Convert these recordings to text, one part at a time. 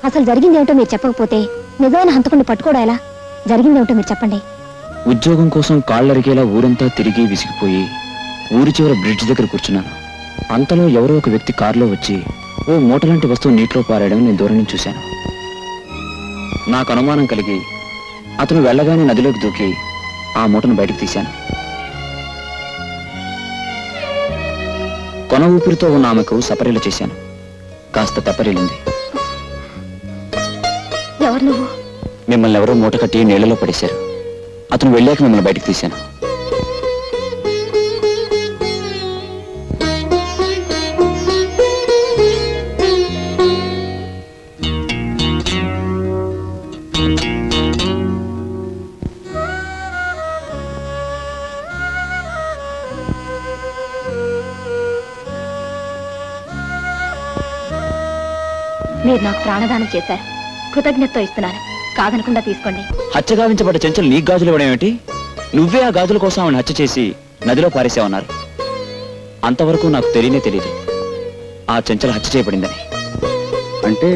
అసలు జరిగిందేమిటో మీరు చెప్పకపోతే నిజమైన హంతకుడిని పట్టుకోవడం ఎలా? జరిగిందేమిటో మీరు చెప్పండి. ఉద్యోగం కోసం కాళ్ళరిగేలా ఊరంతా తిరిగి విసిగిపోయి ఊరి చివర బ్రిడ్జ్ దగ్గర కూర్చున్నాను. అంతలో ఎవరో ఒక వ్యక్తి కారులో వచ్చి ఓ మూటలాంటి వస్తువు నీటిలో పారాయడం నేను దూరం నుంచి చూశాను. నాకు అనుమానం కలిగి అతను వెళ్ళగానే నదిలోకి దూకి ఆ మూటను బయటకు తీశాను. కొన ఊపిరితో ఉన్న ఆమెకు సపరీలు చేశాను. కాస్త తెప్పరిల్లింది. ఎవరు నువ్వు? మిమ్మల్ని ఎవరో మూట కట్టి నీళ్లలో పడేశారు. అతను వెళ్ళాక మిమ్మల్ని బయటకు తీశాను. మీరు నాకు ప్రాణదానం చేశారు. కృతజ్ఞతతో ఇస్తున్నాను. కాదనకుండా తీసుకోండి. హత్య గావించబడ్డ చెంచలు నీకు గాజులు ఇవ్వడం ఏమిటి? నువ్వే ఆ గాజుల కోసం ఆవిడ హత్య చేసి నదిలో పారేసావన్నారు. అంతవరకు నాకు తెలియదు ఆ చెంచలు హత్య చేయబడిందని. అంటే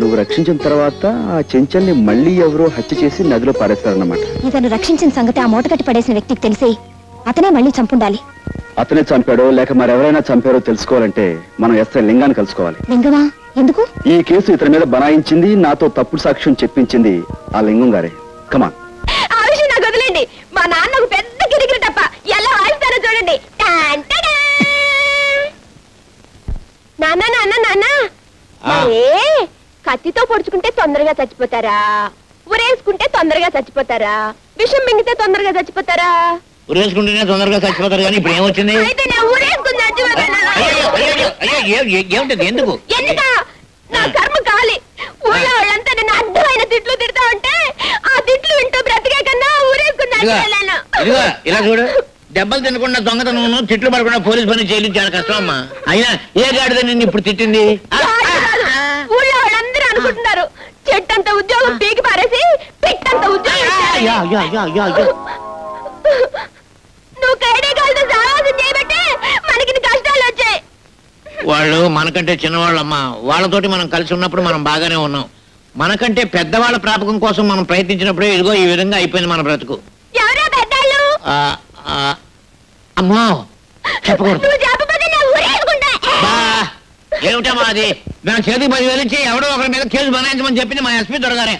నువ్వు రక్షించిన తర్వాత ఆ చెంచల్ని మళ్ళీ ఎవరో హత్య చేసి నదిలో పారేస్తారన్నమాట. ఇతను రక్షించిన సంగతి ఆ మూట కట్టి పడేసిన వ్యక్తికి తెలిసి అతనే మళ్ళీ చంపుండాలి. అతనే చంపాడో లేక మరెవరైనా చంపారో తెలుసుకోవాలంటే మనం ఎస్ఐ లింగాన్ని కలుసుకోవాలి. లింగమా? ఎందుకు? ఈ కేసు ఇతని మీద బనాయించింది, నాతో తప్పుడు సాక్ష్యం చెప్పించింది ఆ లింగం గారే. కమాన్. ఆ విషయం నాకు వదిలేండి. మా నాన్నకు పెద్ద కిరికిరి తప్ప ఎలా ఆయిస్తారో చూడండి. నాన్న నాన్న నాన్న, కత్తితో పొడుచుకుంటే తొందరగా చచ్చిపోతారా? ఉరేసుకుంటే తొందరగా చచ్చిపోతారా? విషం మింగితే తొందరగా చచ్చిపోతారా? ఉరేసుకుంటేనే తొందరగా చచ్చిపోతారు. కానీ ఇప్పుడు ఏమొచ్చింది? ఏమిటది? ఎందుకు? నా కర్మ కాలి. ఊళ్ళో వాళ్ళంతా నేను అడ్డమైన తిట్లు తిడతా ఉంటే ఆ తిట్లు వింటూ బ్రతికే కన్నా ఊరేసుకున్నా. ఇదిగో ఇలా చూడు, దెబ్బలు తినకుండా దొంగతనం, తిట్లు పడకుండా పోలీస్ పని చేయలేదు చాలా కష్టం అమ్మా. అయినా ఏ గాడిద నిన్ను ఇప్పుడు తిట్టింది? ఊళ్ళో వాళ్ళందరూ అనుకుంటున్నారు చెట్టంత ఉద్యోగం పీకి పారేసి పిట్టంత ఉద్యోగం. నువ్వు కైడే కాలతో సావాసం చేయబట్టే మనకి కష్టాలు వచ్చాయి. వాళ్ళు మనకంటే చిన్నవాళ్ళమ్మా. వాళ్ళతోటి మనం కలిసి ఉన్నప్పుడు మనం బాగానే ఉన్నాం. మనకంటే పెద్దవాళ్ళ ప్రాపకం కోసం మనం ప్రయత్నించినప్పుడే ఇదిగో ఈ విధంగా అయిపోయింది మన బ్రతుకు. ఎవరో పెద్దాళ్ళు? అమ్మో చెప్పకూడదు. ఏమిటమ్మా అది? నా చేతికి 10,000 ఇచ్చి ఎవడో ఒకరి మీద కేసు బనాయించమని చెప్పింది మా ఎస్పీ దొరగారే.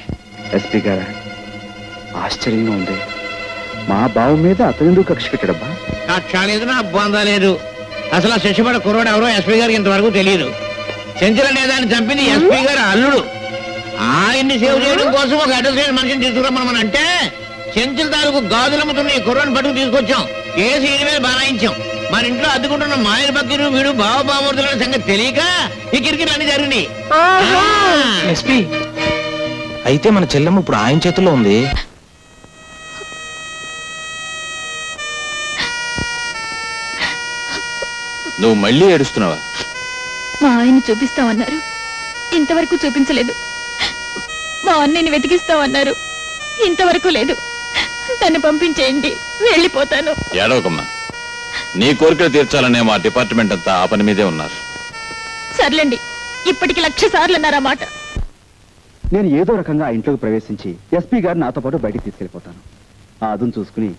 ఎస్పీ గారా, ఆశ్చర్యంగా ఉంది. మా బావ మీద అతనెందుకు కక్ష పెట్టడబ్బా? కక్ష లేదు, నా బంధం లేదు. అసలు ఆ శిక్షపడ కుర్రోడు ఎవరో ఎస్పీ గారికి ఇంతవరకు తెలియదు. చెంచల నేదాన్ని చంపింది ఎస్పీ గారు అల్లుడు. ఆయన్ని సేవ్ చేయడం కోసం ఒక అడ్రస్ మనిషిని తీసుకురమ్మని అంటే చెంచల తాలూకు గాజులమ్ముతున్న ఈ కుర్రోని పట్టుకు తీసుకొచ్చాం. కేసు ఈయన మీద బనాయించాం. మన ఇంట్లో అద్దుకుంటున్న మాయల బకీరు వీడు బావబామూర్తుల సంగతి తెలియక ఈ కిరికిట్లు అన్ని జరిగినాయి. ఎస్పీ అయితే మన చెల్లెమ్మ ఇప్పుడు ఆయన చేతుల్లో ఉంది. నువ్వు మళ్ళీ ఏడుస్తున్నావా? మా ఆయన చూపిస్తామన్నారు, ఇంతవరకు చూపించలేదు. మా అన్నయ్యని వెతికిస్తామన్నారు, ఇంతవరకు లేదు. తను పంపించేయండి, వెళ్ళిపోతాను. ఏడవకమ్మా, నీ కోరికలు తీర్చాలనే మా డిపార్ట్మెంట్ అంతా ఆ పని మీదే ఉన్నారు. సర్లేండి, ఇప్పటికి 1,00,000 సార్లు అన్నారన్నమాట. నేను ఏదో రకంగా ఆ ఇంట్లోకి ప్రవేశించి ఎస్పీ గారు నాతో పాటు బయటికి తీసుకెళ్ళిపోతాను. ఆ అదును చూసుకుని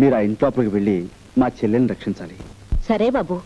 మీరు ఆ ఇంట్లోపలికి వెళ్ళి మా చెల్లెల్ని రక్షించాలి. సరే బాబు.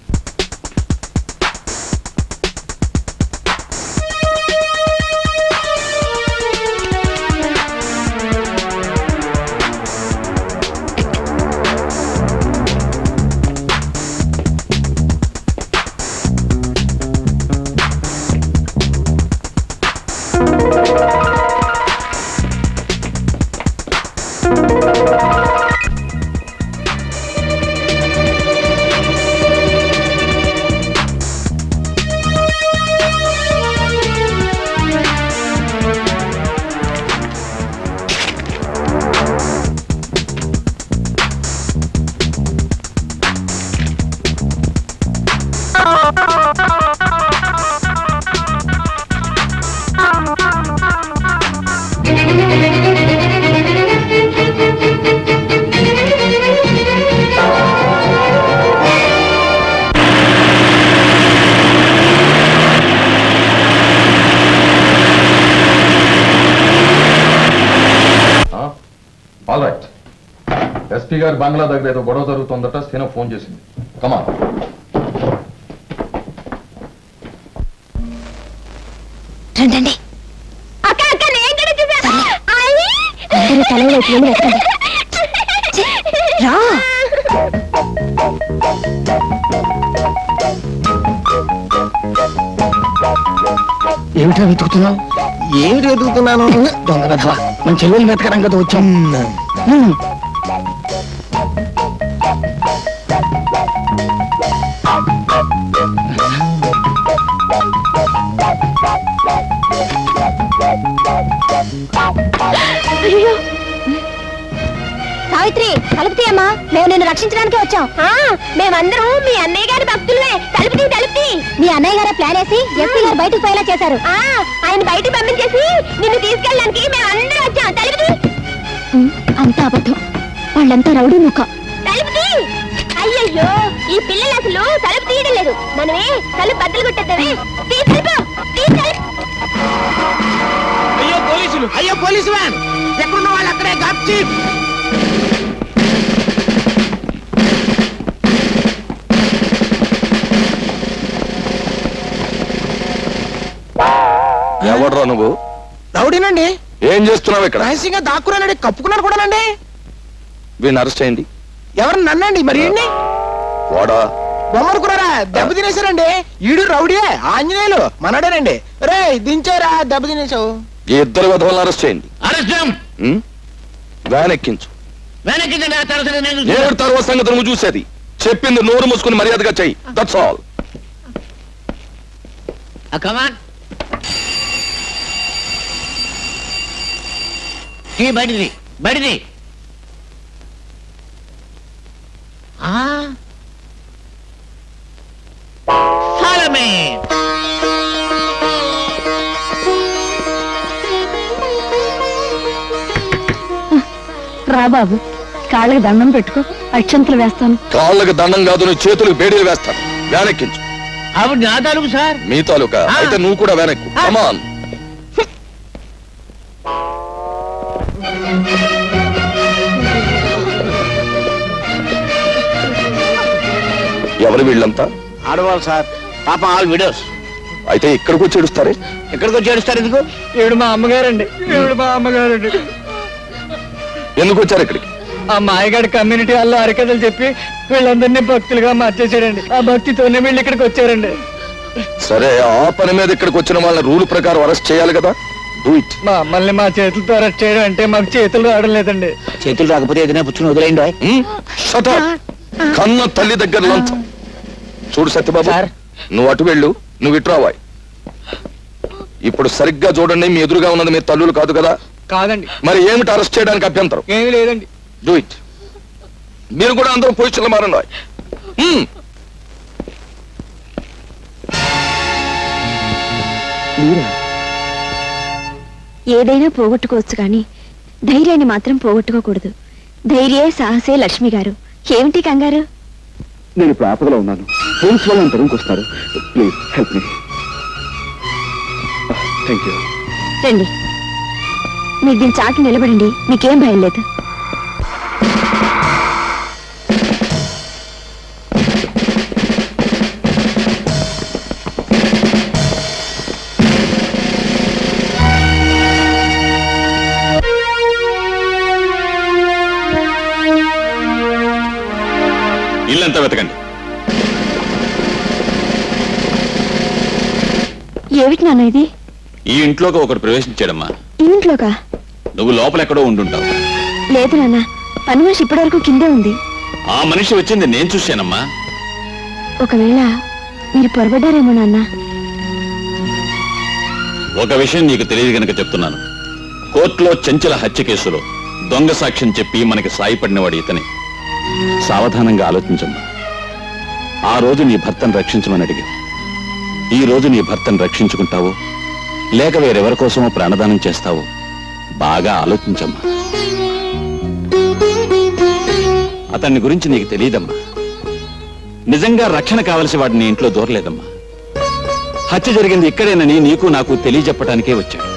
ఎస్పీ గారి బంగ్లా దగ్గర ఏదో గొడవ జరుగుతుందట. సీన ఫోన్ చేసింది. కమా. రండి. అక్క అక్క నేను కూడా చూసాను. అందరూ తల వైపు వెళ్ళి రా. ఏమిటా వెతుకుతున్నావు? ఏమిటి వెతుకుతున్నాను? దొంగ కథవా, మన చెల్లెలు వెతకడం కదా వచ్చాం. సావిత్రి, తలుపుతీ అమ్మా, మేము నిన్ను రక్షించడానికి వచ్చాం. మేమందరం మీ అన్నయ్య గారి భక్తులమే. తలుపుతీ. మీ అన్నయ్య గారే ప్లాన్ వేసి ఎస్పీ గారు బయటకు పోయేలా చేశారు. ఆయన బయటకు పంపించేసి నిన్ను తీసుకెళ్ళడానికి మేమందరం వచ్చాం. తలుపుతీ. అంతా అబద్ధం, వాళ్ళంతా రౌడీ ముఖ. తలుపుతీ. అయ్యయ్యో, ఈ పిల్లలు అసలు తలుపు తీయడం లేదు. మనమే తలుపు బద్దలు కొట్టేద్దామే. అయ్యో పోలీసు వ్యాన్, ఎక్కడున్న వాళ్ళు అక్కడే గాప్చి. ఎవడ్రా నువ్వు? రౌడీనండి. ఏం చేస్తున్నావు ఇక్కడ? రహస్యంగా దాక్కున్నానండి, కప్పుకున్నాను కూడానండి. వీడిని అరెస్ట్ అయింది. ఎవరు? నన్నండి. మరి ఏంటి? వాడా బొమ్మనుకున్నారా? దెబ్బ తినేశారండి. ఈడు రౌడీయే, ఆంజనేయులు మనడేనండి. రే దించారా, దెబ్బ తినేసావు. ఈ ఇద్దరు విధవలను అరెస్ట్ చేయండి. వ్యాన్ ఎక్కించు. ఏడు తర్వాత సంగతి నువ్వు చూసేది. చెప్పింది నోరు మూసుకుని మర్యాదగా చెయ్యి. That's all. బడిది రా బాబు, కాళ్ళకి దండం పెట్టుకో, అక్షంతలు వేస్తాను. కాళ్ళకి దండం కాదు, నీ చేతులకు బేడీలు వేస్తాను. వ్యాన్ ఎక్కించు. ఆవిడ నా తాలూకు సార్. మీ తాలూకా అయితే నువ్వు కూడా వ్యాన్ ఎక్కు. కమాన్. ఎవరు వీళ్ళంతా? ఆడవాళ్ళు సార్. పాప ఆల్ విడోస్. అయితే ఇక్కడికి వచ్చి ఏడుస్తారే? ఎక్కడికి వచ్చి ఏడుస్తారు? ఎందుకు? ఈవిడ మా అమ్మగారండి. ఎందుకు వచ్చారు ఇక్కడికి? ఆ మాయగాడి కమ్యూనిటీ వాళ్ళు అరికథలు చెప్పి వీళ్ళందరినీ భక్తులుగా మార్చేసాడండి. ఆ భక్తితోనే వీళ్ళు ఇక్కడికి వచ్చారండి. సరే, ఆ పని మీద ఇక్కడికి వచ్చిన వాళ్ళని రూల్ ప్రకారం అరెస్ట్ చేయాలి కదా. Do it. మమ్మల్ని మా చేతులతో అరెస్ట్ చేయడం అంటే మాకు చేతులు రావడం లేదండి. చేతులు రాకపోతే ఏదైనా పుచ్చుకుని వదిలేయండి. కన్న తల్లి దగ్గర లంచం. చూడు సత్యబాబు, నువ్వు అటు వెళ్ళు, నువ్వు ఇటు రావాయి. ఇప్పుడు సరిగ్గా చూడండి, మీ ఎదురుగా ఉన్నది మీ తల్లులు కాదు కదా? కాదండి. మరి ఏమిటి అరెస్ట్ చేయడానికి అభ్యంతరం? ఏమీ లేదండి. Do it. మీరు కూడా అందరూ పొజిషన్లో మారండి. ఏదైనా పోగొట్టుకోవచ్చు కానీ ధైర్యాన్ని మాత్రం పోగొట్టుకోకూడదు. ధైర్యే సాహసే లక్ష్మి గారు. ఏమిటి కంగారు? నేను ఇప్పుడు ఆపదలో ఉన్నాను. పోలీసు వాళ్ళు నన్ను తరుముకొస్తారు. Please help me. Thank you. రండి, మీరు దీని చాటు నిలబడండి. మీకేం భయం లేదు. ఇల్లంతా వెతకండి. ఏమిటి నాన్న ఇది? ఈ ఇంట్లోకి ఒకరు ప్రవేశించాడమ్మా. ఇంట్లోకా? నువ్వు లోపల ఎక్కడో ఉండుంటావు. లేదు నాన్న, పని మనిషి ఇప్పటి వరకు కిందే ఉంది. ఆ మనిషి వచ్చింది నేను చూశానమ్మా. ఒకవేళ మీరు పొరబడ్డారేమో నాన్న. ఒక విషయం నీకు తెలియదు గనక చెప్తున్నాను. కోర్టులో చెంచల హత్య కేసులో దొంగ సాక్ష్యం చెప్పి మనకి సాయపడినవాడు ఇతనే. సావధానంగా ఆలోచించమ్మా. ఆ రోజు నీ భర్తను రక్షించమని అడిగావు. ఈ రోజు నీ భర్తను రక్షించుకుంటావు లేక వేరెవరి కోసమో ప్రాణదానం చేస్తావు? బాగా ఆలోచించమ్మా. అతన్ని గురించి నీకు తెలియదమ్మా. నిజంగా రక్షణ కావలసి వాడు నీ ఇంట్లో దూరలేదమ్మా. హత్య జరిగింది ఇక్కడేనని నీకు నాకు తెలియజెప్పటానికే వచ్చాడు.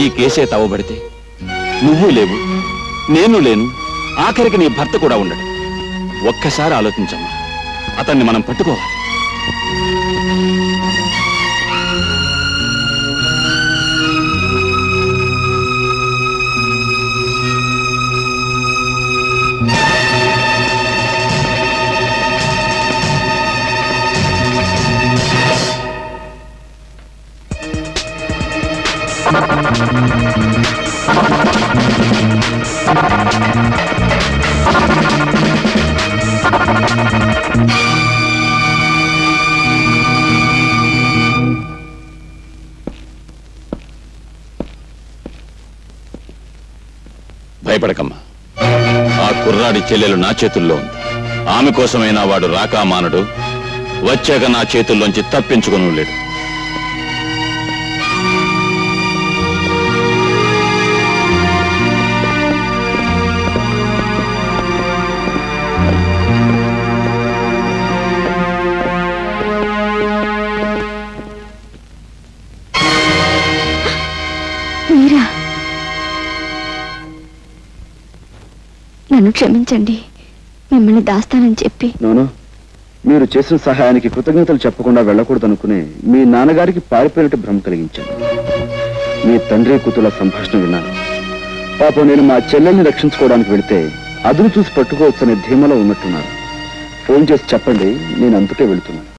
ఈ కేసే తవ్వబడితే నువ్వు లేవు, నేను లేను, ఆఖరికి నీ భర్త కూడా ఉండడు. ఒక్కసారి ఆలోచించమ్మా, అతన్ని మనం పట్టుకోవాలి. భయపడకమ్మా, ఆ కుర్రాడి చెల్లెలు నా చేతుల్లో ఉంది. ఆమె కోసమైనా వాడు రాకా మానడు, వచ్చాక నా చేతుల్లోంచి తప్పించుకుని లేడు. మీరా? నన్ను క్షమించండి, మిమ్మల్ని దాస్తానని చెప్పి. నోను, మీరు చేసిన సహాయానికి కృతజ్ఞతలు చెప్పకుండా వెళ్ళకూడదనుకునే మీ నాన్నగారికి పారిపోయినట్టు భ్రమ కలిగించాను. మీ తండ్రి కూతుల సంభాషణ విన్నాను. పాపం నేను మా చెల్లెల్ని రక్షించుకోవడానికి వెళితే అదును చూసి పట్టుకోవచ్చనే ధీమలో ఉన్నట్టున్నారు. ఫోన్ చేసి చెప్పండి, నేను అందుకే వెళుతున్నాను.